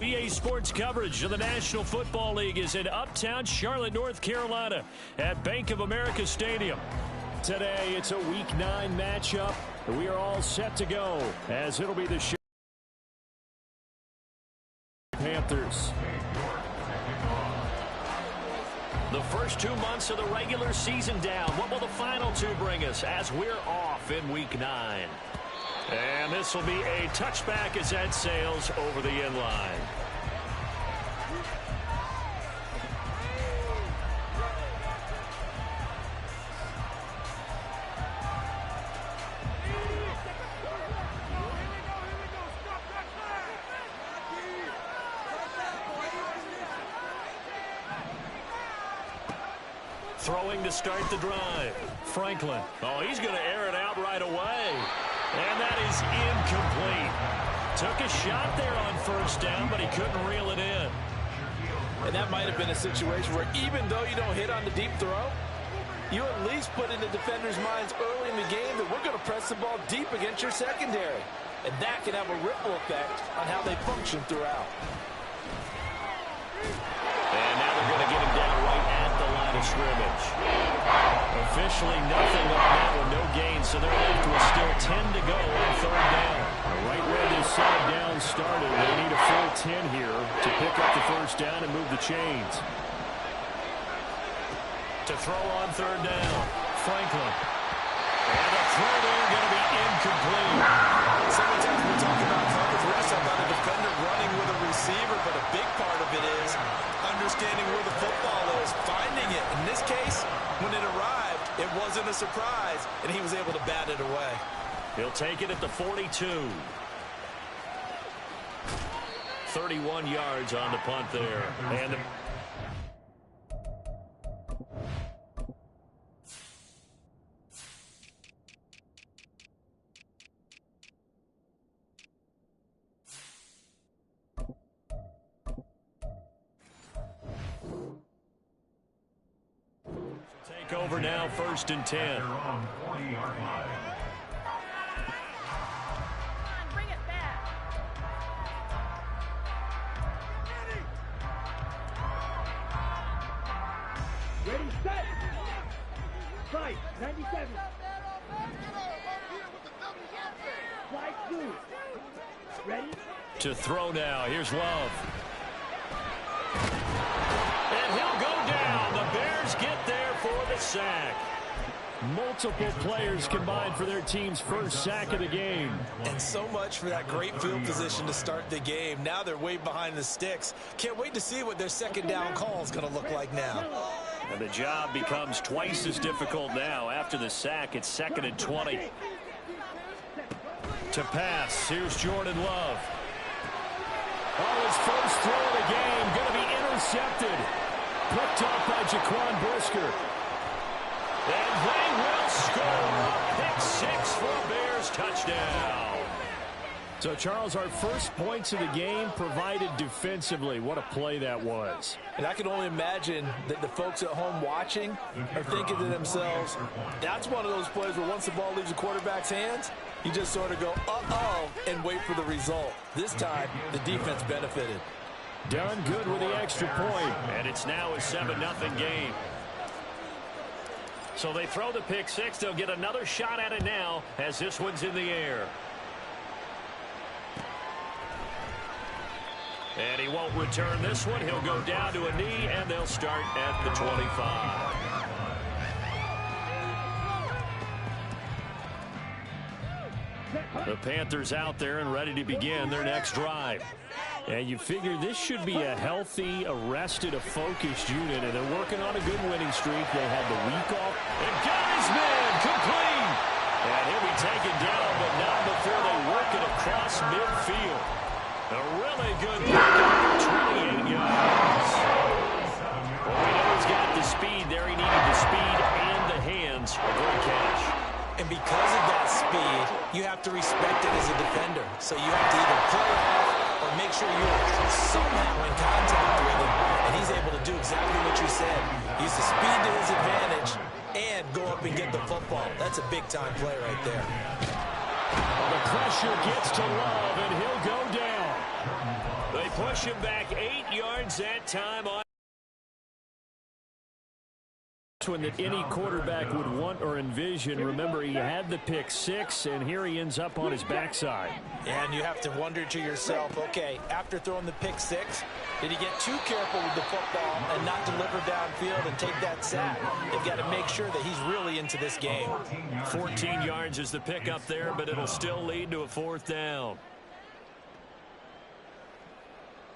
EA Sports coverage of the National Football League is in uptown Charlotte, North Carolina at Bank of America Stadium. Today, it's a Week 9 matchup. We are all set to go as it'll be the Panthers. The first 2 months of the regular season down. What will the final 2 bring us as we're off in Week 9? And this will be a touchback as that sails over the end line. Throwing to start the drive. Franklin. Oh, he's going to air it out right away. And that is incomplete. Took a shot there on first down, but he couldn't reel it in. And that might have been a situation where even though you don't hit on the deep throw, you at least put in the defender's minds early in the game that we're going to press the ball deep against your secondary. And that can have a ripple effect on how they function throughout. And now they're going to get him down right at the line of scrimmage. Officially nothing on that one, no gain, so they're left with still 10 to go on third down. Right where this second down started, they need a full 10 here to pick up the first down and move the chains. To throw on third down, Franklin. And the throw there going to be incomplete. So many times we talk about coverage rush, about a defender running with a receiver, but a big part of it is understanding where the football is, finding it. In this case, when it arrived, it wasn't a surprise, and he was able to bat it away. He'll take it at the 42. 31 yards on the punt there. And take over now, 1st and 10. Ready, set. Fight, 97. Slide 2. Ready? To throw now. Here's Love. And he'll go down. The Bears get there for the sack. Multiple players combined for their team's first sack of the game. And so much for that great field position to start the game. Now they're way behind the sticks. Can't wait to see what their second down call is going to look like now. And the job becomes twice as difficult now. After the sack, it's 2nd and 20. To pass, here's Jordan Love. Oh, his first throw of the game, going to be intercepted. Picked up by Jaquan Brisker. And they will score. Pick 6 for a Bears touchdown. So, Charles, our first points of the game provided defensively. What a play that was. And I can only imagine that the folks at home watching are thinking to themselves, that's one of those plays where once the ball leaves the quarterback's hands, you just sort of go, uh-oh, and wait for the result. This time, the defense benefited. Done good with the extra point. And it's now a 7-0 game. So they throw the pick 6. They'll get another shot at it now as this one's in the air. And he won't return this one. He'll go down to a knee, and they'll start at the 25. The Panthers out there and ready to begin their next drive. And you figure this should be a healthy, arrested, a focused unit, and they're working on a good winning streak. They had the week off. And got his man complete. And he'll be taken down, but not before they work it across midfield. A really good pick, 28 yards. Well, we know he's got the speed there. He needed the speed and the hands. A great catch. And because of that speed, you have to respect it as a defender. So you have to either play off or make sure you're somehow in contact with him. And he's able to do exactly what you said. Use the speed to his advantage and go up and get the football. That's a big-time play right there. The pressure gets to Love, and he'll go down. They push him back 8 yards that time on one that any quarterback would want or envision. Remember, he had the pick six, and here he ends up on his backside. And you have to wonder to yourself, okay, after throwing the pick six, did he get too careful with the football and not deliver downfield and take that sack? They've got to make sure that he's really into this game. 14 yards is the pickup there, but it'll still lead to a 4th down.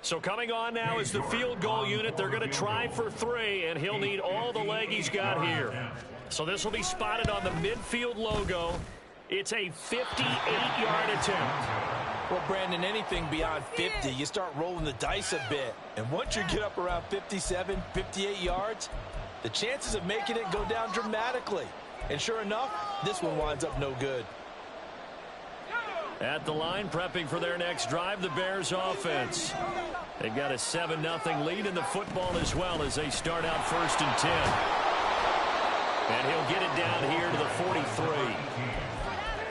So coming on now is the field goal unit. They're going to try for 3, and he'll need all the leg he's got here. So this will be spotted on the midfield logo. It's a 58-yard attempt. Well, Brandon, anything beyond 50, you start rolling the dice a bit. And once you get up around 57, 58 yards, the chances of making it go down dramatically. And sure enough, this one winds up no good. At the line, prepping for their next drive, the Bears offense. They've got a 7-0 lead in the football as well as they start out 1st and 10. And he'll get it down here to the 43.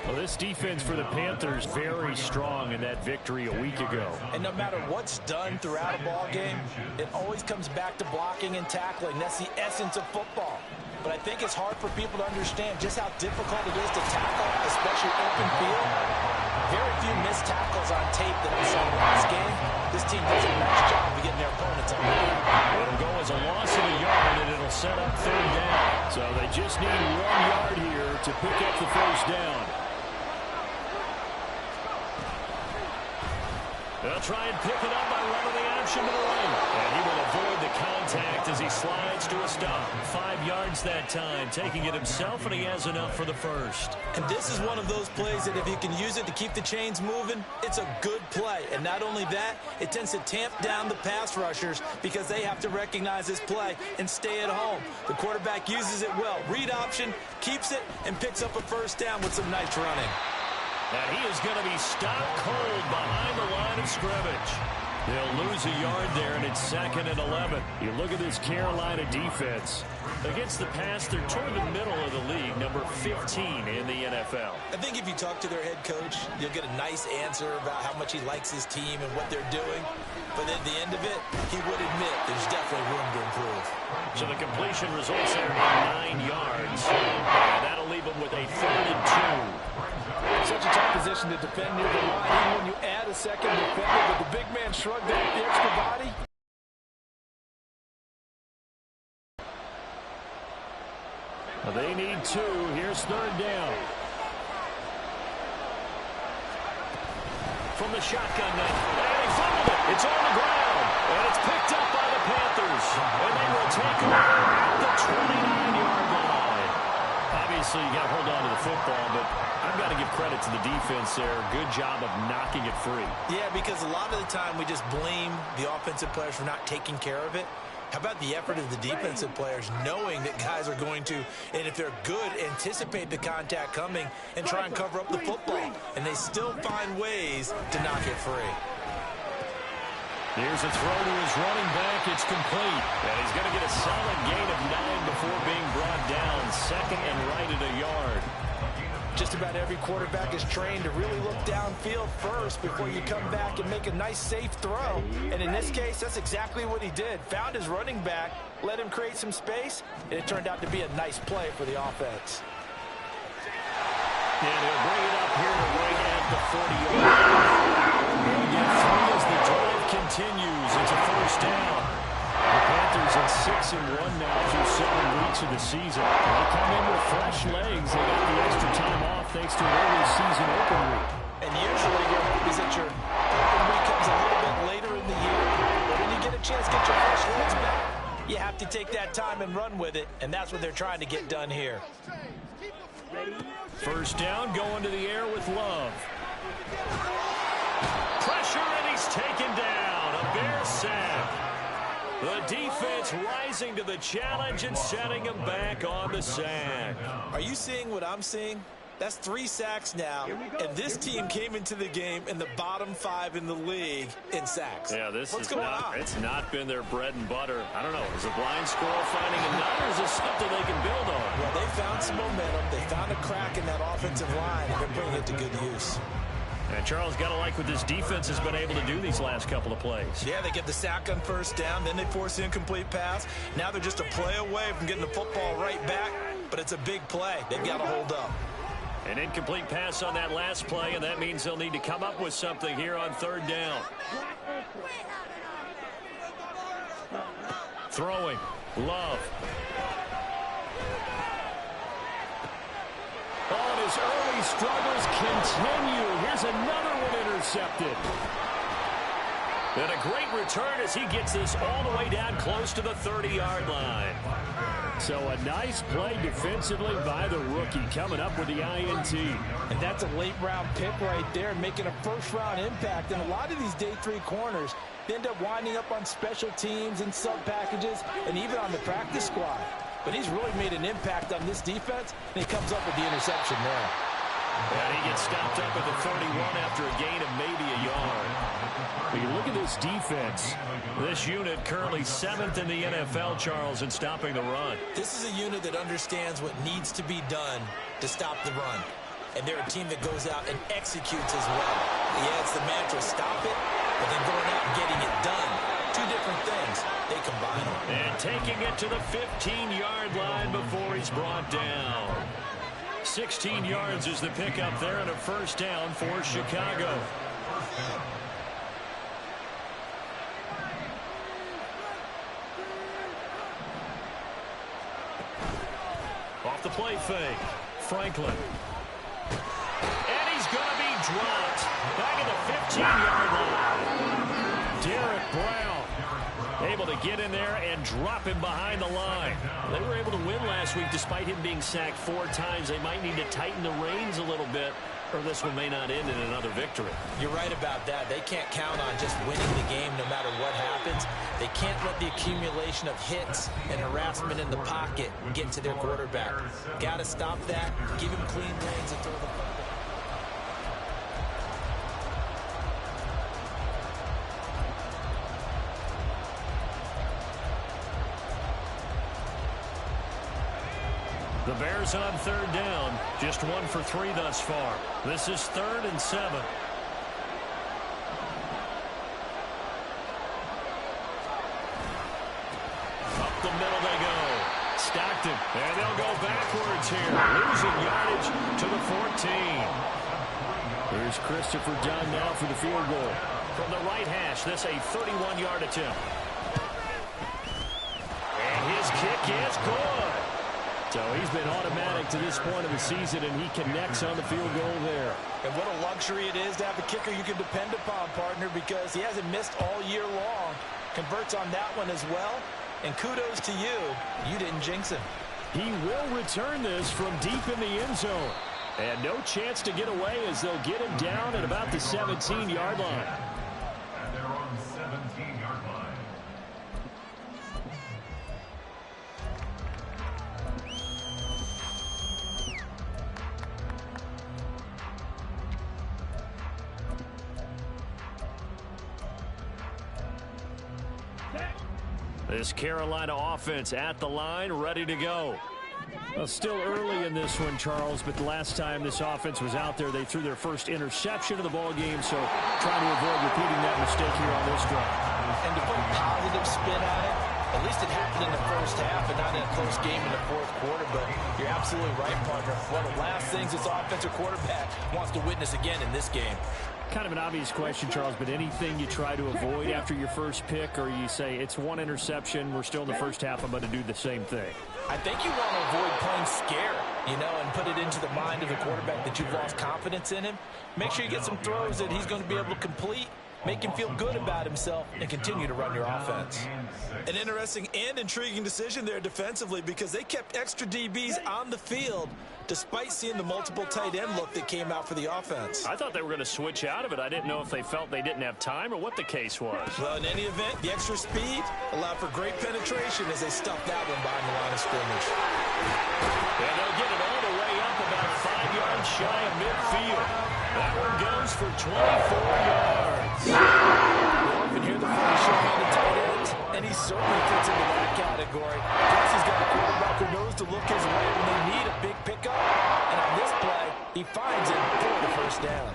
Well, this defense for the Panthers very strong in that victory a week ago. And no matter what's done throughout a ball game, it always comes back to blocking and tackling. That's the essence of football. But I think it's hard for people to understand just how difficult it is to tackle, especially open field. Very few missed tackles on tape that we saw last game. This team does a nice job of getting their opponents up. It'll go as a loss of a yard, and it'll set up 3rd down. So they just need 1 yard here to pick up the 1st down. They'll try and pick it up by running the option to the right. And he will avoid the contact as he slides to a stop. 5 yards that time, taking it himself, and he has enough for the 1st. And this is one of those plays that if you can use it to keep the chains moving, it's a good play. And not only that, it tends to tamp down the pass rushers because they have to recognize this play and stay at home. The quarterback uses it well. Read option, keeps it, and picks up a 1st down with some nice running. And he is going to be stopped cold behind the line of scrimmage. They'll lose a yard there, and it's 2nd and 11. You look at this Carolina defense. Against the pass, they're toward the middle of the league, number 15 in the NFL. I think if you talk to their head coach, you'll get a nice answer about how much he likes his team and what they're doing. But at the end of it, he would admit there's definitely room to improve. So the completion results there in 9 yards. And that'll leave them with a 3rd and 2. Such a tough position to defend near the line. Even when you add a second defender, but the big man shrugged off the extra body. Well, they need 2. Here's 3rd down. From the shotgun now. And he fumbled it. It's on the ground. And it's picked up by the Panthers. And they will take over at the 29-yard line. Obviously, you got to hold on to the football, but I've got to give credit to the defense there. Good job of knocking it free. Yeah, because a lot of the time we just blame the offensive players for not taking care of it. How about the effort of the defensive players knowing that guys are going to, and if they're good, anticipate the contact coming and try and cover up the football. And they still find ways to knock it free. Here's a throw to his running back. It's complete. And he's going to get a solid gain of 9 before being brought down. 2nd and right at a yard. Just about every quarterback is trained to really look downfield first before you come back and make a nice, safe throw. And in this case, that's exactly what he did. Found his running back, let him create some space, and it turned out to be a nice play for the offense. And he'll bring it up here to right at the 40-yard. They'll get 3 as the drive continues. It's a 1st down. The Panthers at 6-1 now through 7 weeks of the season. They come in with fresh legs. They got the extra time off thanks to an early season open week. And usually your hope is that your open week comes a little bit later in the year. But when you get a chance to get your fresh legs back, you have to take that time and run with it. And that's what they're trying to get done here. 1st down, going to the air with Love. Pressure, and he's taken down. A Bear sack. The defense rising to the challenge and setting him back on the sack. Are you seeing what I'm seeing? That's 3 sacks now, and this team came into the game in the bottom 5 in the league in sacks. Yeah, What's going on? It's not been their bread and butter. I don't know. Is a blind squirrel finding a nut, or is this something they can build on? Well, they found some momentum. They found a crack in that offensive line, and they're putting it to good use. And Charles, got to like what this defense has been able to do these last couple of plays. Yeah, they get the sack on first down, then they force the incomplete pass. Now they're just a play away from getting the football right back, but it's a big play. They've got to hold up. An incomplete pass on that last play, and that means they'll need to come up with something here on third down. Throwing. Love. Oh, and his early struggles continue. Here's another one intercepted. And a great return as he gets this all the way down close to the 30-yard line. So a nice play defensively by the rookie coming up with the INT. And that's a late-round pick right there, making a first-round impact. And a lot of these day 3 corners end up winding up on special teams and sub-packages and even on the practice squad. But he's really made an impact on this defense, and he comes up with the interception there. And he gets stopped up at the 31 after a gain of maybe a yard. When you look at this defense, this unit currently 7th in the NFL, Charles, in stopping the run. This is a unit that understands what needs to be done to stop the run. And they're a team that goes out and executes as well. Yeah, it's the mantra, stop it, but then going out and getting it done. Two different things. They combine them. And taking it to the 15-yard line before he's brought down. 16 yards is the pickup there and a first down for Chicago. Off the play fake. Franklin. And he's going to be dropped. Back at the 15-yard line. Derek Brown able to get in there and drop him behind the line. They were able to win last week despite him being sacked 4 times. They might need to tighten the reins a little bit, or this one may not end in another victory. You're right about that. They can't count on just winning the game no matter what happens. They can't let the accumulation of hits and harassment in the pocket get to their quarterback. Got to stop that, give him clean lanes and throw the ball. The Bears on third down, just 1 for 3 thus far. This is 3rd and 7. Up the middle they go. Stockton, and they'll go backwards here. Losing yardage to the 14. Here's Christopher Dunn now for the field goal. From the right hash, this a 31-yard attempt. And his kick is good. So he's been automatic to this point of the season, and he connects on the field goal there. And what a luxury it is to have a kicker you can depend upon, partner, because he hasn't missed all year long. Converts on that one as well. And kudos to you. You didn't jinx him. He will return this from deep in the end zone. And no chance to get away as they'll get him down at about the 17-yard line. And they're on the 17-yard line. This Carolina offense at the line, ready to go. Well, still early in this one, Charles, but the last time this offense was out there, they threw their first interception of the ball game, so trying to avoid repeating that mistake here on this drive. And to put a positive spin on it, at least it happened in the first half and not in a close game in the fourth quarter, but you're absolutely right, partner. One of the last things this offensive quarterback wants to witness again in this game. Kind of an obvious question, Charles, but anything you try to avoid after your first pick, or you say it's one interception, we're still in the first half, I'm going to do the same thing? I think you want to avoid playing scared, and put it into the mind of the quarterback that you've lost confidence in him. Make sure you get some throws that he's going to be able to complete, make him feel good about himself, and continue to run your offense. An interesting and intriguing decision there defensively because they kept extra DBs on the field despite seeing the multiple tight end look that came out for the offense. I thought they were going to switch out of it. I didn't know if they felt they didn't have time or what the case was. Well, in any event, the extra speed allowed for great penetration as they stuffed that one behind the line of scrimmage. And they'll get it all the way up about 5 yards shy of midfield. That one goes for 24 yards. You often hear the phrase short-handed tight ends, and he certainly fits into that category. Plus, he's got a quarterback who knows to look his way when they need a big pickup. And on this play, He finds it for the first down.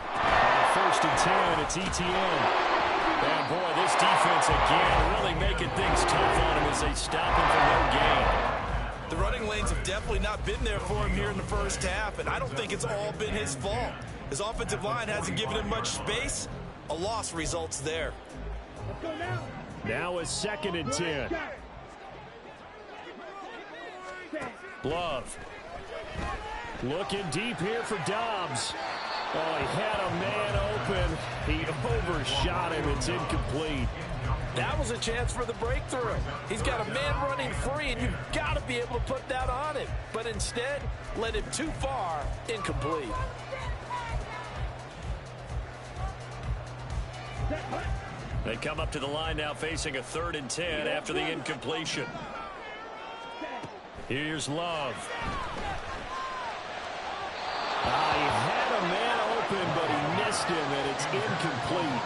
First and 10, it's ETN. And boy, this defense again really making things tough on him as they stop him for no gain. The running lanes have definitely not been there for him here in the first half, and I don't think it's all been his fault. His offensive line hasn't given him much space. A loss results there. Let's go now. Now a second and 10. Love. Looking deep here for Dobbs. Oh, he had a man open. He overshot him. It's incomplete. That was a chance for the breakthrough. He's got a man running free, and you've got to be able to put that on him. But instead, led him too far, incomplete. They come up to the line now facing a 3rd and 10 after the incompletion. Here's Love. He had a man open, but he missed him, and it's incomplete.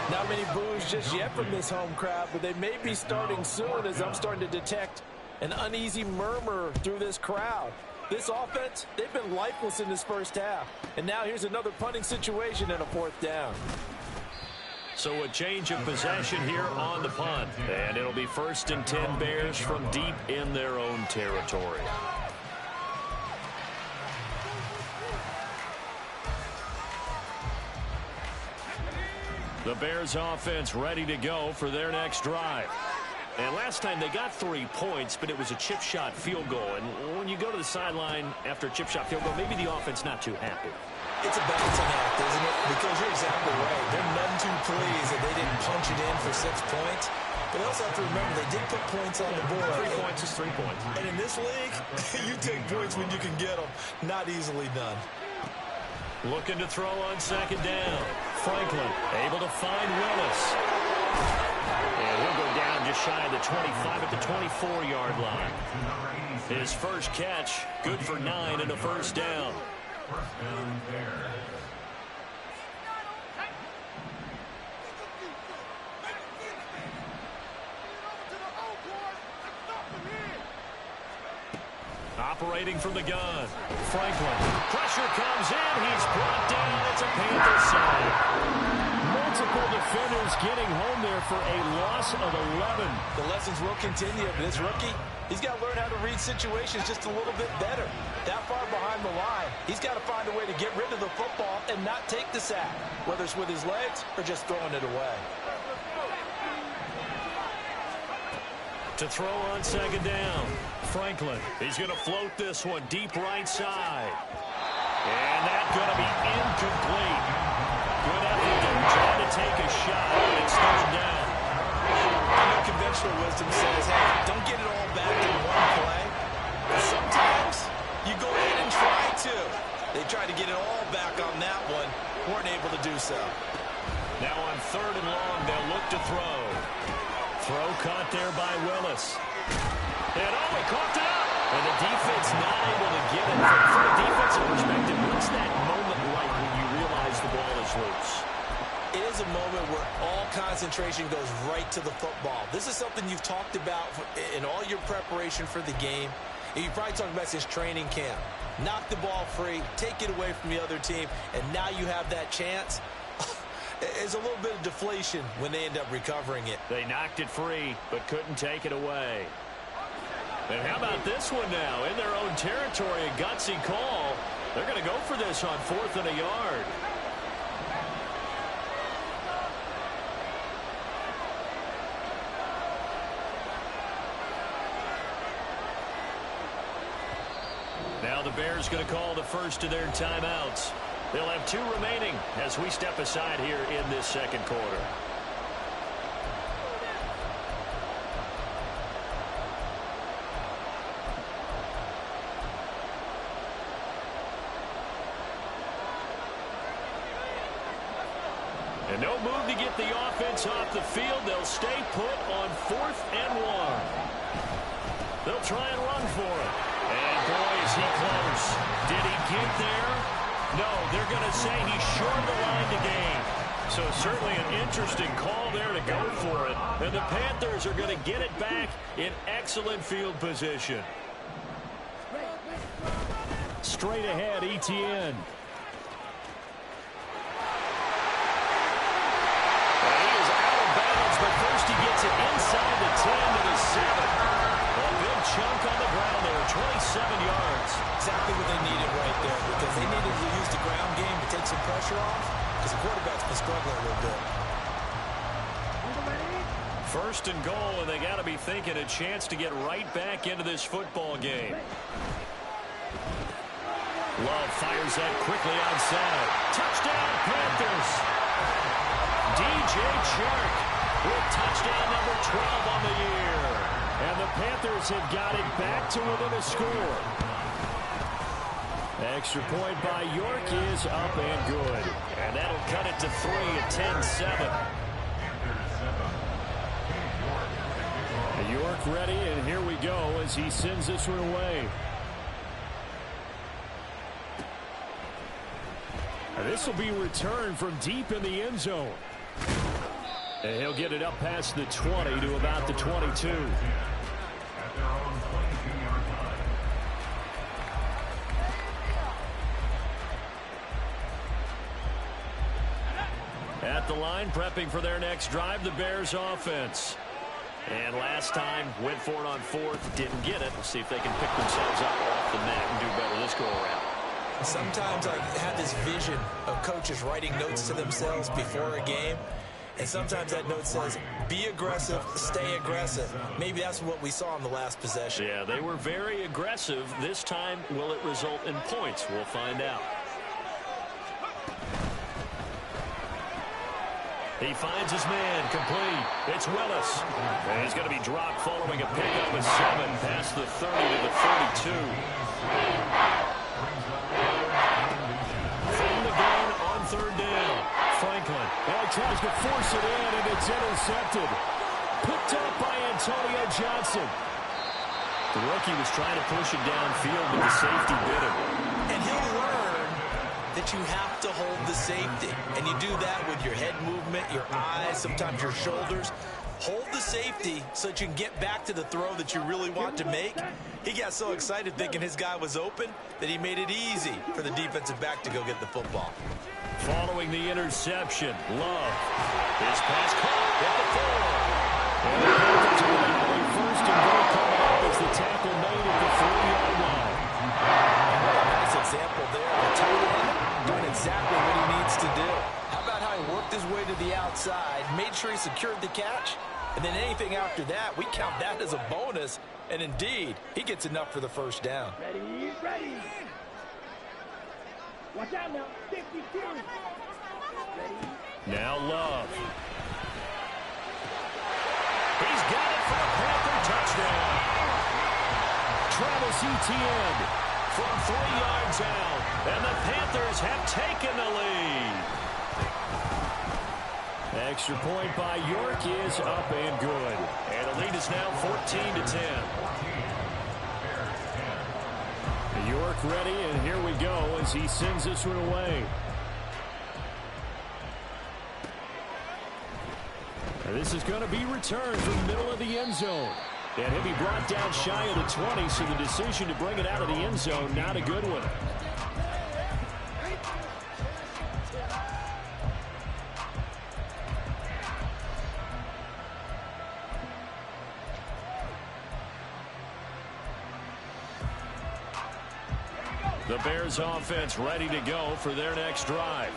Not many boos just yet from this home crowd, but they may be starting soon as I'm starting to detect an uneasy murmur through this crowd. This offense, they've been lifeless in this first half. And now here's another punting situation and a 4th down. So a change of possession here on the punt. And it'll be 1st and 10 Bears from deep in their own territory. The Bears offense ready to go for their next drive. And last time they got 3 points, but it was a chip shot field goal. And when you go to the sideline after a chip shot field goal, maybe the offense not too happy. It's a balancing act, isn't it? Because you're exactly right. They're none too pleased that they didn't punch it in for 6 points. But they also have to remember they did put points on the board. 3 points is 3 points. And in this league, you take points when you can get them. Not easily done. Looking to throw on 2nd down. Franklin able to find Willis. And he'll go down just shy of the 25 at the 24-yard line. His first catch, good for 9 and a 1st down. First down Bears. Operating from the gun. Franklin. Pressure comes in. He's brought down. It's a Panther side. Multiple defenders getting home there for a loss of 11. The lessons will continue. But this rookie, he's got to learn how to read situations just a little bit better. That far behind the line, he's got to find a way to get rid of the football and not take the sack, whether it's with his legs or just throwing it away. To throw on 2nd down. Franklin. He's going to float this one deep right side. And that's going to be incomplete. Good effort there, trying to take a shot, but it's 3rd down. I know conventional wisdom says, hey, don't get it all back in one play. But sometimes you go ahead and try to. They tried to get it all back on that one. Weren't able to do so. Now on 3rd and long, they'll look to throw. Throw caught there by Willis. And he caught it up. And the defense not able to get it. From a defensive perspective, what's that moment like when you realize the ball is loose? It is a moment where all concentration goes right to the football. This is something you've talked about in all your preparation for the game. And you probably talked about since training camp. Knock the ball free, take it away from the other team, and now you have that chance. It's a little bit of deflation when they end up recovering it. They knocked it free, but couldn't take it away. And how about this one now? In their own territory, a gutsy call. They're going to go for this on 4th and a yard. Now the Bears going to call the first of their timeouts. They'll have 2 remaining as we step aside here in this 2nd quarter. And no move to get the offense off the field. They'll stay put on 4th and 1. They'll try and run for it. And boy, is he close. Did he get there? No, they're going to say he's short of the line to gain. So certainly an interesting call there to go for it. And the Panthers are going to get it back in excellent field position. Straight ahead, ETN. gets it inside the 10 to the 7. A big chunk on the ground there, 27 yards. Exactly what they needed right there, because they needed to use the ground game to take some pressure off, because the quarterback's been struggling a little bit. First and goal, and they got to be thinking a chance to get right back into this football game. Love fires that quickly outside. Touchdown, Panthers. DJ Chark with touchdown number 12 on the year. And the Panthers have got it back to within a score. Extra point by York is up and good. And that'll cut it to 3 at 10-7. York ready, and here we go as he sends this one away. This will be returned from deep in the end zone. And he'll get it up past the 20 to about the 22. At the line, prepping for their next drive, the Bears offense. And last time, went for it on fourth, didn't get it. We'll see if they can pick themselves up off the mat and do better this go-around. Sometimes I have this vision of coaches writing notes to themselves before a game, and sometimes that note says, be aggressive, stay aggressive. Maybe that's what we saw in the last possession. Yeah, they were very aggressive. This time, will it result in points? We'll find out. He finds his man, complete. It's Willis. And he's going to be dropped following a pickup of 7 past the 30 to the 32. From the gun on third down. Franklin. And he tries to force it in, and it's intercepted. Picked up by Antonio Johnson. The rookie was trying to push it downfield, but the safety bit him. And he'll learn that you have to hold the safety. And you do that with your head movement, your eyes, sometimes your shoulders. Hold the safety so that you can get back to the throw that you really want to make. He got so excited thinking his guy was open that he made it easy for the defensive back to go get the football. Following the interception, Love. His pass caught at the 4. And the Panthers are now in first and goal coming up as the tackle made at the 3-yard line. Nice example there. The tight end doing exactly what he needs to do. How about how he worked his way to the outside, made sure he secured the catch, and then anything after that, we count that as a bonus. And indeed, he gets enough for the first down. Ready, ready. Watch out now. 52. Ready. Now Love. He's got it for a Panther touchdown. Travis Etienne from 3 yards out. And the Panthers have taken the lead. Extra point by York is up and good. And the lead is now 14-10. York ready, and here we go as he sends this one away. And this is going to be returned from the middle of the end zone. And he'll be brought down shy of the 20, so the decision to bring it out of the end zone, not a good one. The Bears offense ready to go for their next drive.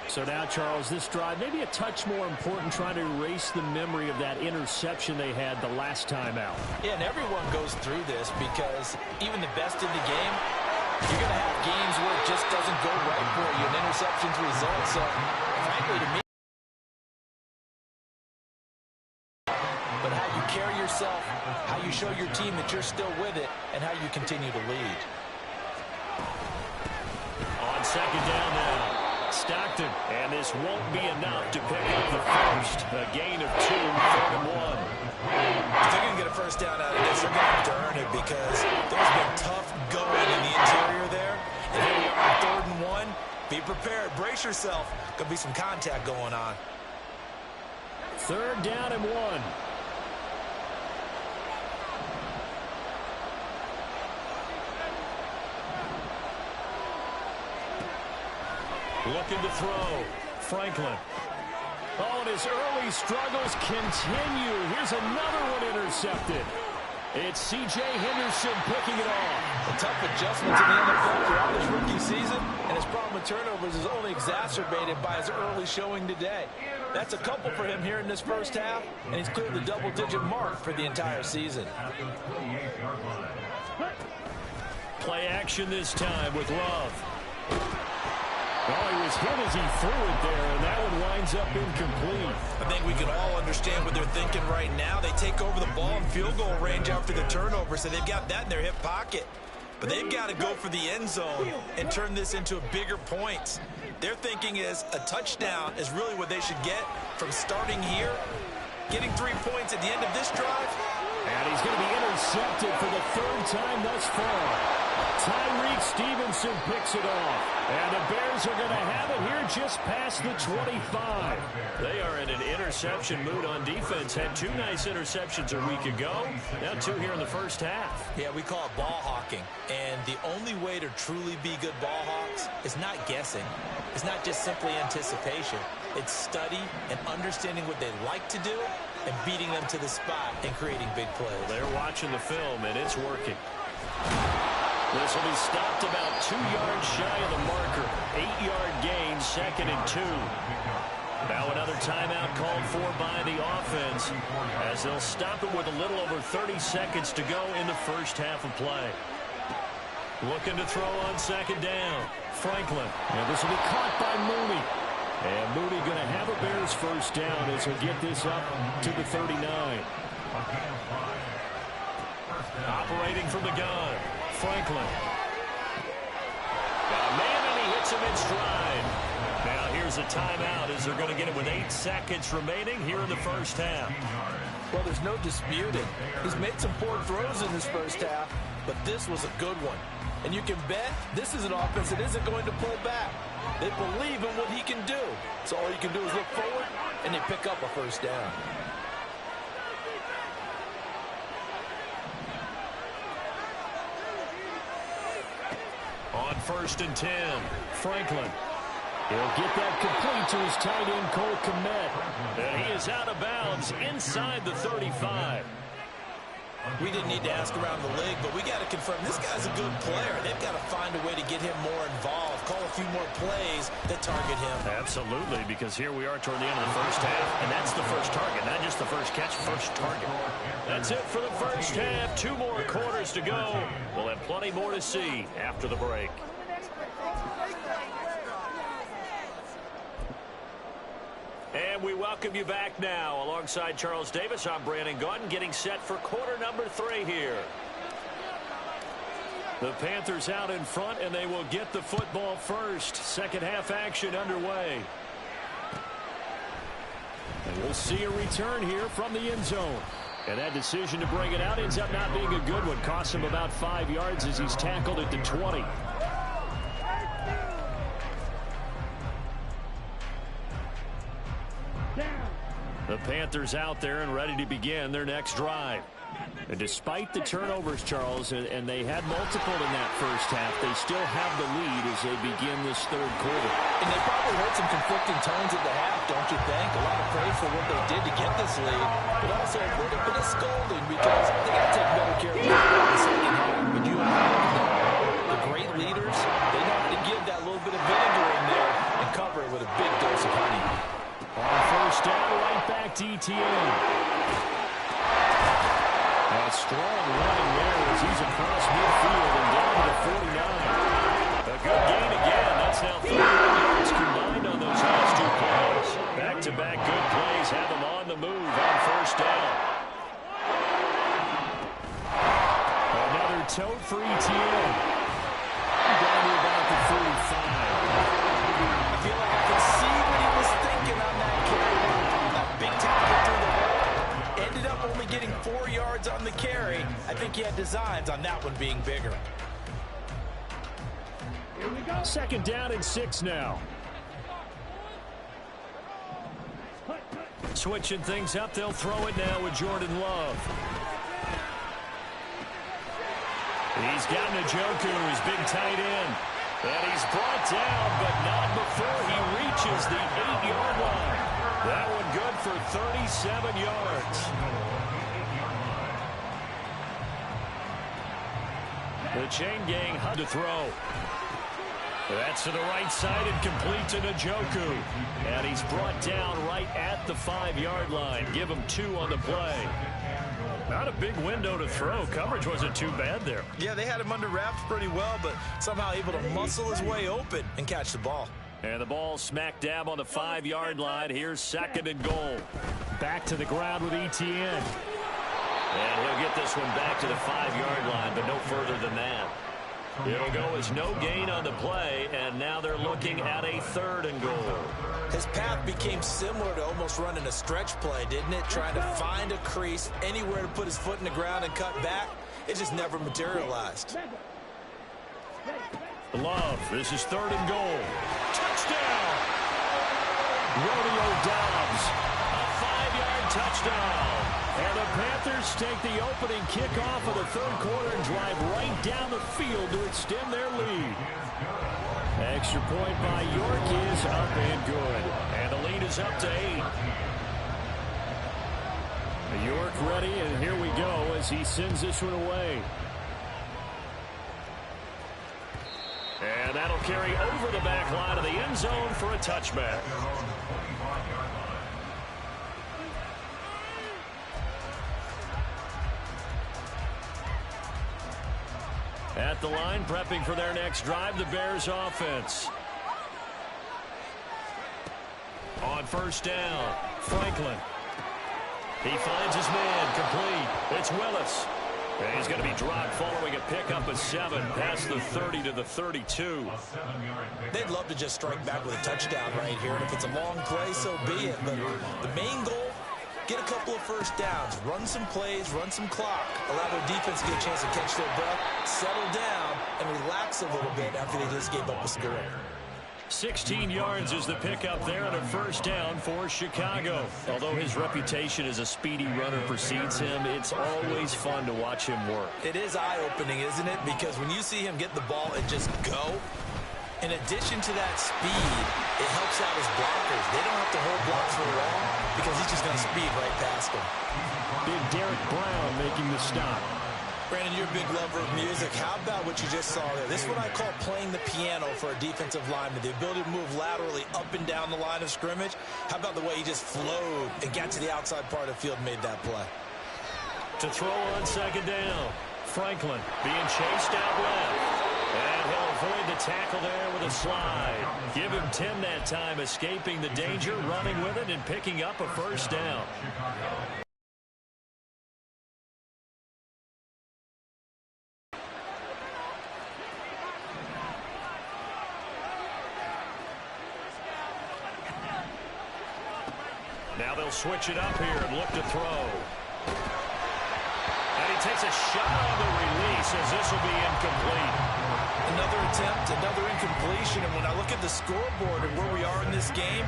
So now, Charles, this drive maybe a touch more important, trying to erase the memory of that interception they had the last time out. Yeah, and everyone goes through this because even the best in the game, you're going to have games where it just doesn't go right for you, and interceptions result. So, frankly, to me, but how you carry yourself, how you show your team that you're still with it, and how you continue to lead. On second down now, Stockton, and this won't be enough to pick up the first. A gain of 2, 3rd and 1. If they're going to get a first down out of this, they're going to have to earn it because there's been tough going in the interior there. And here we are on 3rd and 1. Be prepared. Brace yourself. Going to be some contact going on. 3rd down and 1. Looking to throw. Franklin. Oh, and his early struggles continue. Here's another one intercepted. It's C.J. Henderson picking it off. A tough adjustment to the NFL throughout his rookie season, and his problem with turnovers is only exacerbated by his early showing today. That's a couple for him here in this first half, and he's cleared the double-digit mark for the entire season. Play action this time with Love. Oh, he was hit as he threw it there, and that one winds up incomplete. I think we can all understand what they're thinking right now. They take over the ball in field goal range after the turnover, so they've got that in their hip pocket. But they've got to go for the end zone and turn this into a bigger point. Their thinking is a touchdown is really what they should get from starting here. Getting 3 points at the end of this drive. And he's going to be intercepted for the third time thus far. Tyreek Stevenson picks it off. And the Bears are going to have it here just past the 25. They are in an interception mood on defense. Had 2 nice interceptions a week ago. Now 2 here in the first half. Yeah, we call it ball hawking. And the only way to truly be good ball hawks is not guessing. It's not just simply anticipation. It's study and understanding what they like to do and beating them to the spot and creating big plays. Well, they're watching the film, and it's working. This will be stopped about 2 yards shy of the marker. 8-yard gain, 2nd and 2. Now another timeout called for by the offense as they'll stop it with a little over 30 seconds to go in the first half of play. Looking to throw on 2nd down. Franklin. And this will be caught by Mooney. And Mooney going to have a Bears first down as he'll get this up to the 39. Operating from the gun. Franklin. Got a man, and he hits him in stride. Now here's a timeout as they're going to get it with 8 seconds remaining here in the first half. Well, there's no disputing. He's made some poor throws in this first half, but this was a good one. And you can bet this is an offense that isn't going to pull back. They believe in what he can do. So all you can do is look forward, and they pick up a first down. On 1st and 10, Franklin. He'll get that complete to his tight end, Cole Kmet. And he is out of bounds inside the 35. We didn't need to ask around the league, but we got to confirm this guy's a good player. They've got to find a way to get him more involved, call a few more plays that target him. Absolutely, because here we are toward the end of the first half, and that's the first target, not just the first catch, first target. That's it for the first half. 2 more quarters to go. We'll have plenty more to see after the break. And we welcome you back now. Alongside Charles Davis, I'm Brandon Gaudin, getting set for quarter number 3 here. The Panthers out in front, and they will get the football first. Second half action underway. And we'll see a return here from the end zone. And that decision to bring it out ends up not being a good one. Costs him about 5 yards as he's tackled at the 20. The Panthers out there and ready to begin their next drive. And despite the turnovers, Charles, and they had multiple in that first half, they still have the lead as they begin this third quarter. And they probably heard some conflicting tones at the half, don't you think? A lot of praise for what they did to get this lead, but also a little bit of scolding because they got to take better care of the second half. But you know, the great leaders, they know how to give that little bit of vinegar in there and cover it with a big dose of honey. On first down, right back to ETN. A strong running there as he's across midfield and down to the 49. A good gain again. That's now 31 yards combined on those last 2 plays. Back-to-back good plays have them on the move on first down. Another tote for ETN. Down to about the 45. I feel like I can see what he was thinking on that carry. That big tackle through the hole. Ended up only getting 4 yards on the carry. I think he had designs on that one being bigger. Here we go. 2nd down and 6 now. Switching things up, they'll throw it now with Jordan Love. He's got Njoku, his big tight end. And he's brought down, but not before he reaches the 8-yard line. That one good for 37 yards. The chain gang had to throw. That's to the right side and complete to Njoku. And he's brought down right at the 5-yard line. Give him 2 on the play. Not a big window to throw. Coverage wasn't too bad there. Yeah, they had him under wraps pretty well, but somehow able to muscle his way open and catch the ball. And the ball smack dab on the 5-yard line. Here's 2nd and goal. Back to the ground with Etienne. And he'll get this one back to the 5-yard line, but no further than that. It'll go as no gain on the play, and now they're looking at a 3rd and goal. His path became similar to almost running a stretch play, didn't it? Trying to find a crease, anywhere to put his foot in the ground and cut back. It just never materialized. Love, this is 3rd and goal. Touchdown! Rodeo Dobbs, a 5-yard touchdown. And the Panthers take the opening kickoff of the 3rd quarter and drive right down the field to extend their lead. Extra point by York is up and good. And the lead is up to 8. York ready, and here we go as he sends this one away. And that'll carry over the back line of the end zone for a touchback. At the line, prepping for their next drive, the Bears offense. On 1st down, Franklin. He finds his man, complete. It's Willis. And he's going to be dropped following a pickup of 7 past the 30 to the 32. They'd love to just strike back with a touchdown right here. And if it's a long play, so be it. But the main goal, get a couple of 1st downs, run some plays, run some clock, allow their defense to get a chance to catch their breath, settle down, and relax a little bit after they just gave up a score. 16 yards is the pickup there on a 1st down for Chicago. Although his reputation as a speedy runner precedes him, it's always fun to watch him work. It is eye-opening, isn't it? Because when you see him get the ball and just go, in addition to that speed, it helps out his blockers. They don't have to hold blocks for long because he's just going to speed right past them. Big Derek Brown making the stop. Brandon, you're a big lover of music. How about what you just saw there? This is what I call playing the piano for a defensive lineman. The ability to move laterally up and down the line of scrimmage. How about the way he just flowed and got to the outside part of the field and made that play? To throw on 2nd down, Franklin being chased out left. And he'll avoid the tackle there with a slide. Give him 10 that time, escaping the danger, running with it, and picking up a 1st down. Now they'll switch it up here and look to throw. And he takes a shot on the release as this will be incomplete. Another attempt, another incompletion, and when I look at the scoreboard and where we are in this game,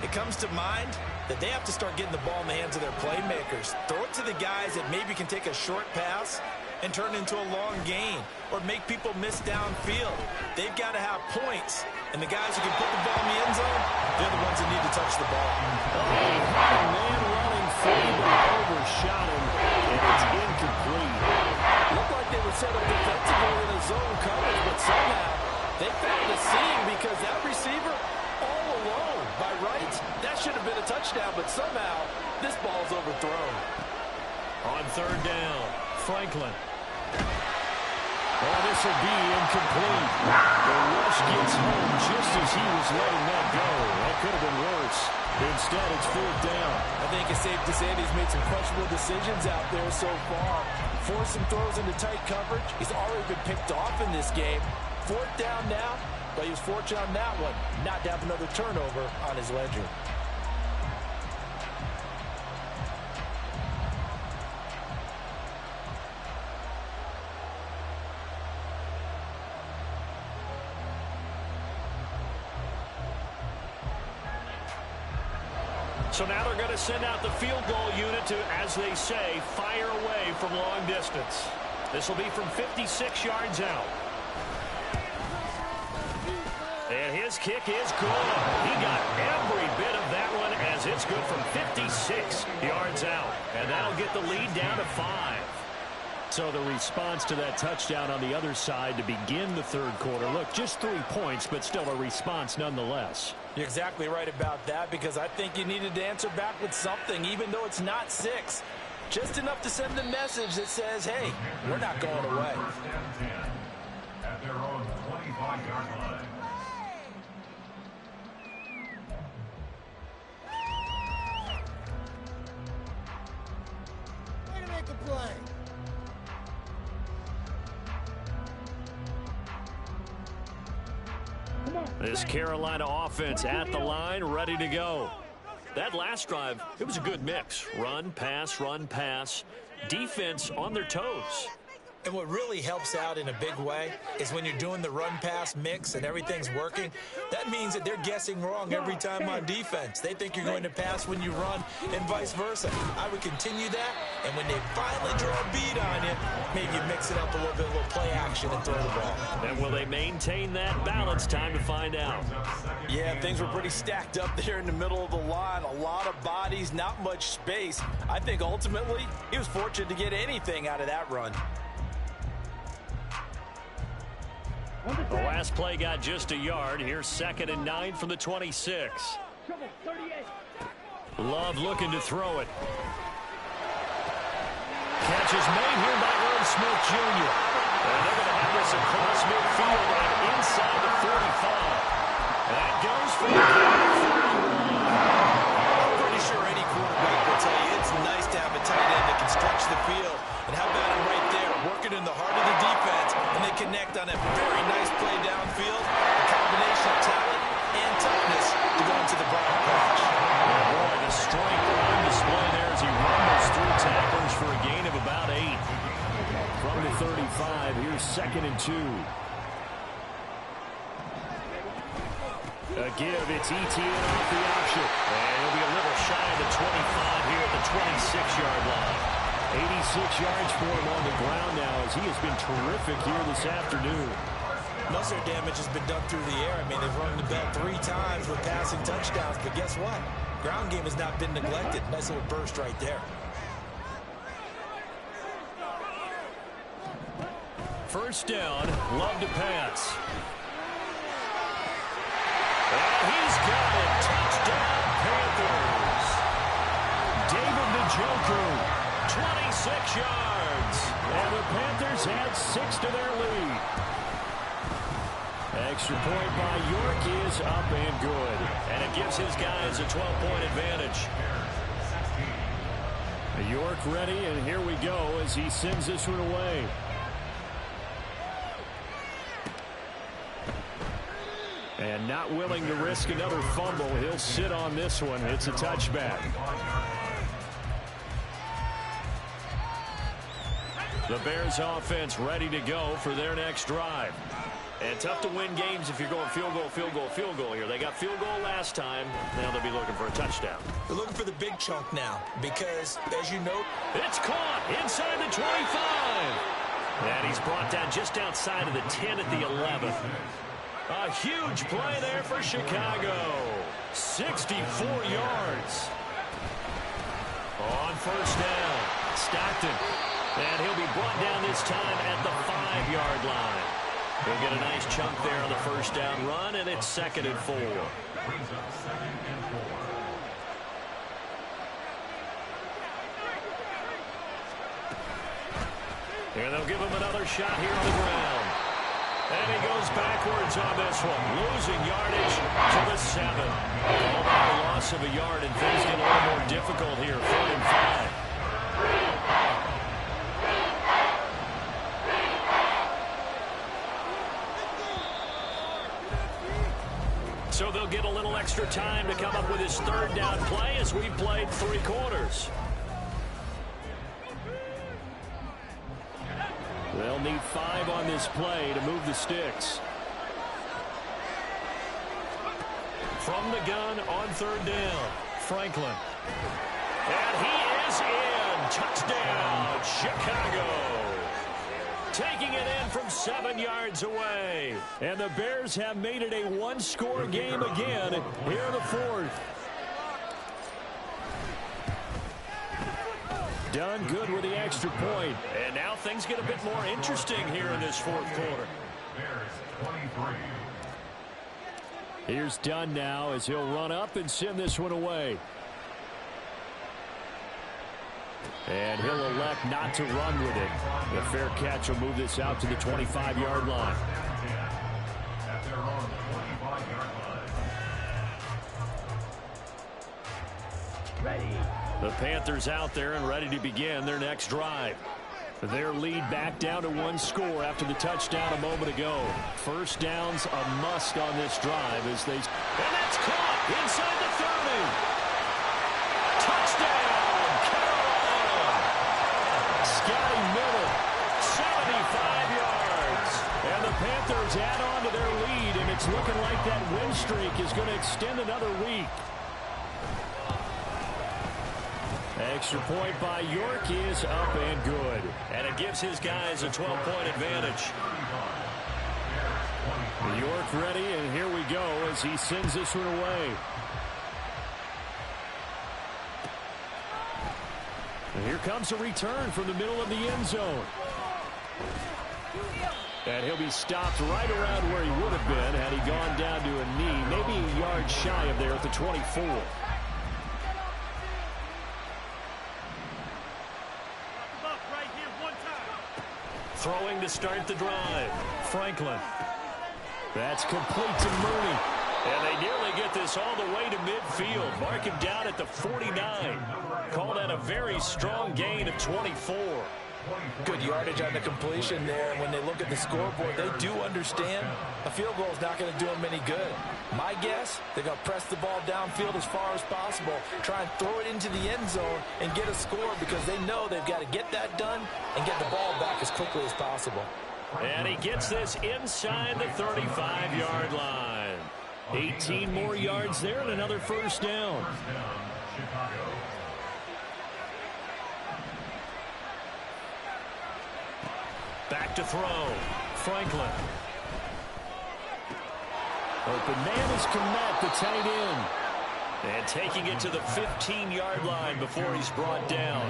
it comes to mind that they have to start getting the ball in the hands of their playmakers. Throw it to the guys that maybe can take a short pass and turn into a long gain or make people miss downfield. They've got to have points, and the guys who can put the ball in the end zone, they're the ones that need to touch the ball. Man running free, but overshot him, and it's incomplete. Looked like they were set up defensively in a zone coverage, but somehow they found a seam because that receiver all alone. By rights, that should have been a touchdown, but somehow this ball's overthrown. On 3rd down, Franklin. Oh, this will be incomplete. The rush gets home just as he was letting that go. That could have been worse. Instead, it's 4th down. I think it's safe to say that he's made some questionable decisions out there so far. Forced some throws into tight coverage. He's already been picked off in this game. 4th down now, but he was fortunate on that one not to have another turnover on his ledger. So now they're going to send out the field goal unit to, as they say, fire away from long distance. This will be from 56 yards out. And his kick is good. He got every bit of that one as it one's good from 56 yards out. And that'll get the lead down to 5. So the response to that touchdown on the other side to begin the third quarter. Look, just 3 points, but still a response nonetheless. You're exactly right about that, because I think you needed to answer back with something, even though it's not 6. Just enough to send the message that says, hey, we're not going away. At their own 25-yard line. Way to make a play. This Carolina offense at the line, ready to go. That last drive, it was a good mix. Run, pass, defense on their toes. And what really helps out in a big way is when you're doing the run-pass mix and everything's working, that means that they're guessing wrong every time on defense. They think you're going to pass when you run and vice versa. I would continue that, and when they finally draw a bead on you, maybe you mix it up a little bit, a little play action and throw the ball. And will they maintain that balance? Time to find out. Yeah, things were pretty stacked up there in the middle of the line. A lot of bodies, not much space. I think ultimately he was fortunate to get anything out of that run. The last play got just a yard. Here's 2nd and 9 from the 26. Love looking to throw it. Catch is made here by Earl Smith Jr. And they're going to have this across midfield and inside the 45. That goes for the I'm pretty sure any quarterback will tell you it's nice to have a tight end that can stretch the field. And how about him right there, working in the heart of the defense, and they connect on a very nice play downfield, a combination of talent and toughness to go into the bottom patch. Boy, the strength on display there as he rumbles through tacklers for a gain of about 8. From the 35, here's 2nd and 2. A give, it's ETN off the option. And he'll be a little shy of the 25 here at the 26-yard line. 86 yards for him on the ground now as he has been terrific here this afternoon. Most of their damage has been done through the air. I mean, they've run the ball 3 times with passing touchdowns, but guess what? Ground game has not been neglected. Nice little burst right there. First down, Love to pass. And he's got it. Touchdown, Panthers. David Njoku. 26 yards. And the Panthers add 6 to their lead. Extra point by York is up and good. And it gives his guys a 12-point advantage. York ready, and here we go as he sends this one away. And not willing to risk another fumble. He'll sit on this one. It's a touchback. The Bears offense ready to go for their next drive. And tough to win games if you're going field goal here. They got field goal last time. Now they'll be looking for a touchdown. They're looking for the big chunk now because, as you note, it's caught inside the 25. And he's brought down just outside of the 10 at the 11. A huge play there for Chicago. 64 yards. On first down, Stockton. And he'll be brought down this time at the 5-yard line. He'll get a nice chunk there on the first down run, and it's 2nd and 4. And they'll give him another shot here on the ground. And he goes backwards on this one, losing yardage to the 7. All by a loss of a yard, and things get a little more difficult here, 3rd and 5. So they'll get a little extra time to come up with his 3rd down play as we've played 3 quarters. They'll need 5 on this play to move the sticks. From the gun on 3rd down, Franklin. And he is in. Touchdown, Chicago. Taking it in from 7 yards away. And the Bears have made it a 1-score game again here in the 4th. Done good with the extra point. And now things get a bit more interesting here in this fourth quarter. Bears 23. Here's Dunn now as he'll run up and send this one away. And he'll elect not to run with it. The fair catch will move this out to the 25-yard line. At their own 25-yard line. Ready. The Panthers out there and ready to begin their next drive. Their lead back down to one score after the touchdown a moment ago. First down's a must on this drive as they... And that's caught inside the 30. Touchdown, Carolina. Scotty Miller, 75 yards. And the Panthers add on to their lead, and it's looking like that win streak is going to extend another week. Extra point by York is up and good. And it gives his guys a 12-point advantage. York ready, and here we go as he sends this one away. And here comes a return from the middle of the end zone. And he'll be stopped right around where he would have been had he gone down to a knee, maybe a yard shy of there at the 24. Throwing to start the drive. Franklin. That's complete to Mooney. And they nearly get this all the way to midfield. Mark him down at the 49. Call that a very strong gain of 24. Good yardage on the completion there. When they look at the scoreboard, they do understand a field goal is not going to do them any good. My guess, they're going to press the ball downfield as far as possible, try and throw it into the end zone and get a score because they know they've got to get that done and get the ball back as quickly as possible. And he gets this inside the 35-yard line. 18 more yards there and another first down. Back to throw. Franklin. Open man is Komet, the tight end. And taking it to the 15-yard line before he's brought down.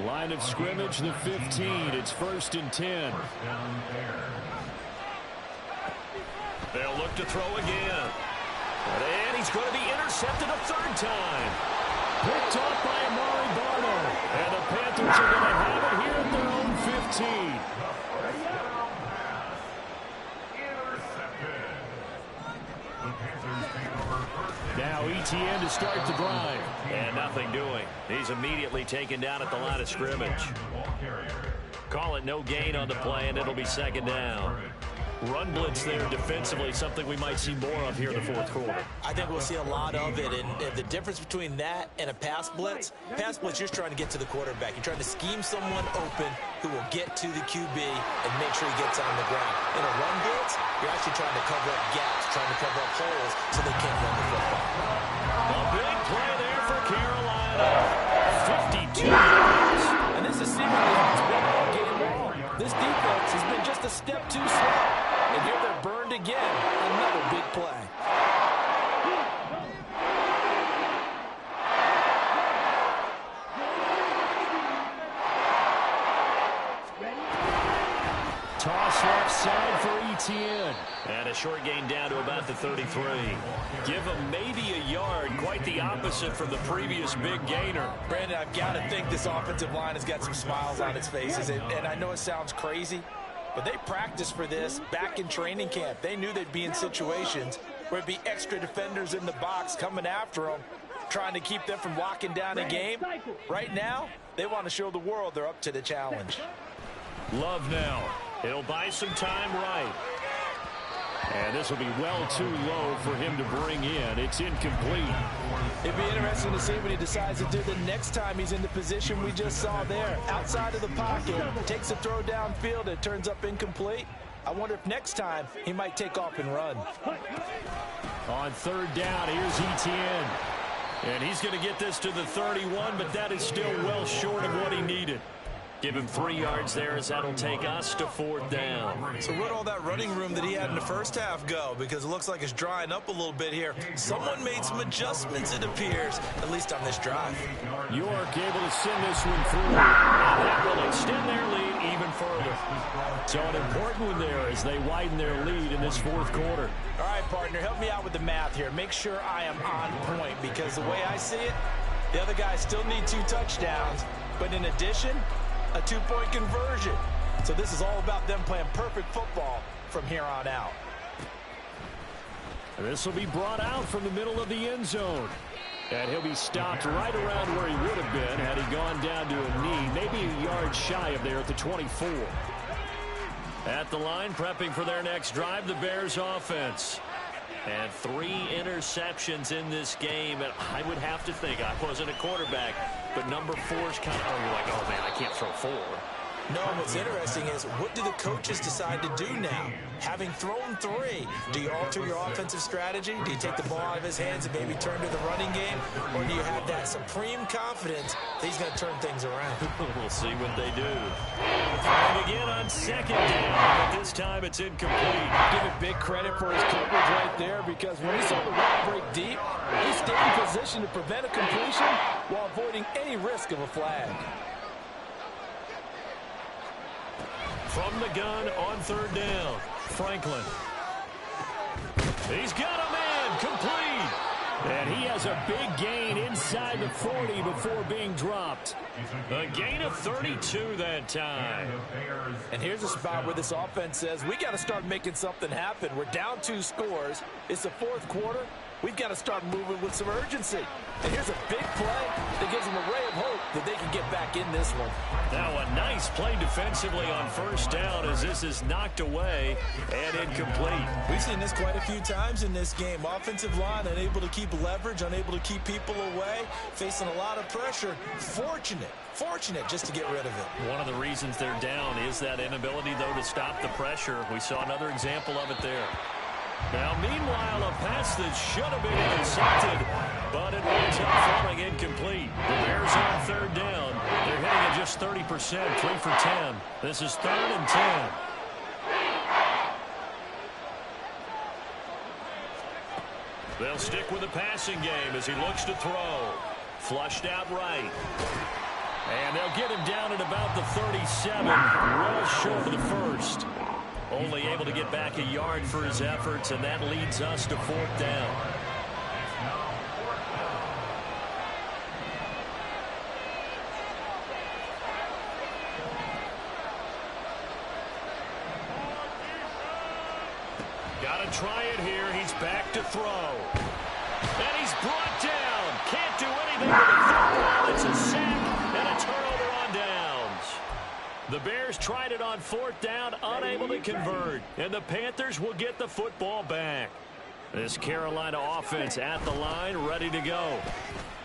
Line of scrimmage, the 15. It's 1st and 10. They'll look to throw again. And he's going to be intercepted a third time. Picked off by Amari Barno. And the Panthers are going to have it here at their own 15. Now ETN to start the drive. And nothing doing. He's immediately taken down at the line of scrimmage. Call it no gain on the play, and it'll be second down. Run blitz there defensively, something we might see more of here in the fourth quarter. I think we'll see a lot of it, and the difference between that and a pass blitz, you're just trying to get to the quarterback. You're trying to scheme someone open who will get to the QB and make sure he gets on the ground. In a run blitz, you're actually trying to cover up gaps, trying to cover up holes so they can't run the football. A big play there for Carolina. 52 yards. And this is seemingly how it's been all game long. This defense has been just a step too slow. And here they're burned again. Another big play. Toss left side for ETN. And a short gain down to about the 33. Give him maybe a yard. Quite the opposite from the previous big gainer. Brandon, I've got to think this offensive line has got some smiles on its faces. And I know it sounds crazy, but they practiced for this back in training camp. They knew they'd be in situations where it'd be extra defenders in the box coming after them, trying to keep them from locking down a game. Right now, they want to show the world they're up to the challenge. Love now. He'll buy some time right. And this will be well too low for him to bring in. It's incomplete. It'd be interesting to see what he decides to do the next time he's in the position we just saw there. Outside of the pocket, takes a throw downfield, it turns up incomplete. I wonder if next time he might take off and run. On third down, here's ETN. And he's going to get this to the 31, but that is still well short of what he needed. Give him 3 yards there as that'll take us to 4th down. So where'd all that running room that he had in the first half go? Because it looks like it's drying up a little bit here. Someone made some adjustments, it appears, at least on this drive. York able to send this one through. And that will extend their lead even further. So an important one there as they widen their lead in this 4th quarter. All right, partner, help me out with the math here. Make sure I am on point, because the way I see it, the other guys still need 2 touchdowns. But in addition, a 2-point conversion. So this is all about them playing perfect football from here on out. This will be brought out from the middle of the end zone. And he'll be stopped right around where he would have been had he gone down to a knee, maybe a yard shy of there at the 24. At the line, prepping for their next drive, the Bears offense. And 3 interceptions in this game. And I would have to think, I wasn't a quarterback, but number 4's kind of, you're like, oh man, I can't throw 4. No, what's interesting is, what do the coaches decide to do now? Having thrown 3, do you alter your offensive strategy? Do you take the ball out of his hands and maybe turn to the running game? Or do you have that supreme confidence that he's going to turn things around? We'll see what they do. Trying again on 2nd down, but this time it's incomplete. Give it big credit for his coverage right there, because when he saw the route break deep, he stayed in position to prevent a completion while avoiding any risk of a flag. From the gun on 3rd down, Franklin. He's got a man, complete. And he has a big gain inside the 40 before being dropped. A gain of 32 that time. And here's a spot where this offense says, we got to start making something happen. We're down 2 scores. It's the 4th quarter. We've got to start moving with some urgency. And here's a big play that gives them a ray of hope that they can get back in this one. Now a nice play defensively on 1st down as this is knocked away and incomplete. We've seen this quite a few times in this game. Offensive line unable to keep leverage, unable to keep people away, facing a lot of pressure. Fortunate just to get rid of it. One of the reasons they're down is that inability, though, to stop the pressure. We saw another example of it there. Now, meanwhile, a pass that should have been intercepted, but it winds up falling incomplete. The Bears on 3rd down. They're hitting at just 30%, 3 for 10. This is 3rd and 10. They'll stick with the passing game as he looks to throw. Flushed out right. And they'll get him down at about the 37, well short of the 1st. Only able to get back a yard for his efforts, and that leads us to 4th down. Got to try it here. He's back to throw. And he's brought down. Can't do anything with the football. It's a sack and a turnover on downs. The Bears tried it on 4th down, unable to convert. And the Panthers will get the football back. This Carolina offense at the line, ready to go.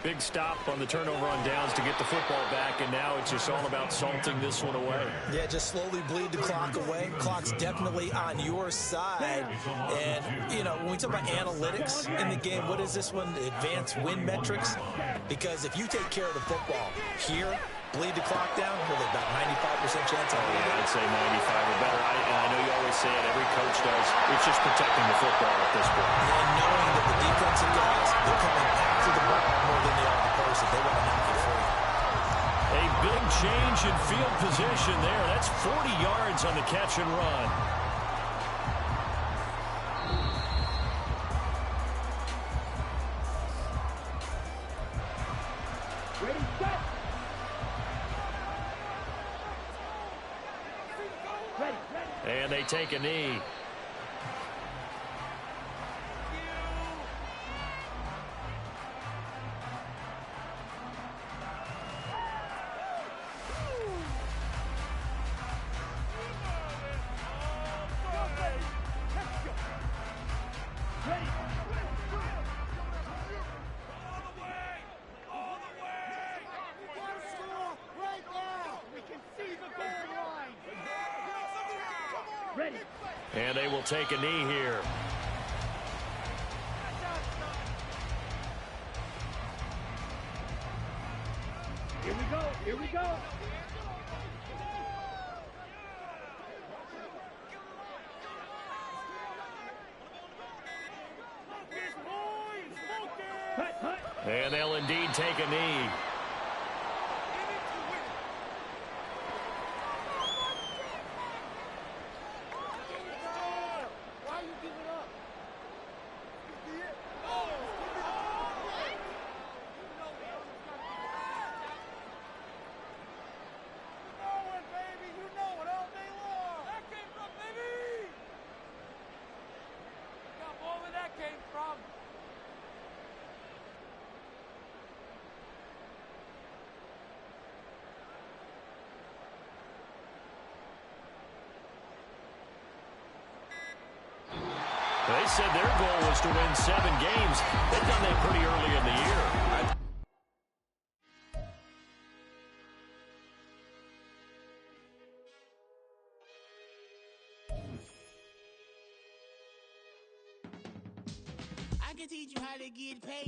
Big stop on the turnover on downs to get the football back, and now it's just all about salting this one away. Yeah, just slowly bleed the clock away. Clock's definitely on your side. And, you know, when we talk about analytics in the game, what is this one? Advanced win metrics? Because if you take care of the football here, bleed the clock down, with about 95% chance. Oh, yeah, I'd say 95 or better. And I know you always say it, every coach does. It's just protecting the football at this point. And knowing that the defensive guys, they're coming after the ball more than they are the person. They want to knock you free. A big change in field position there. That's 40 yards on the catch and run. Ready, set. And they take a knee. And they will take a knee here. Here we go. Here we go. And they'll indeed take a knee. They said their goal was to win 7 games. They've done that pretty early in the year. I can teach you how to get paid.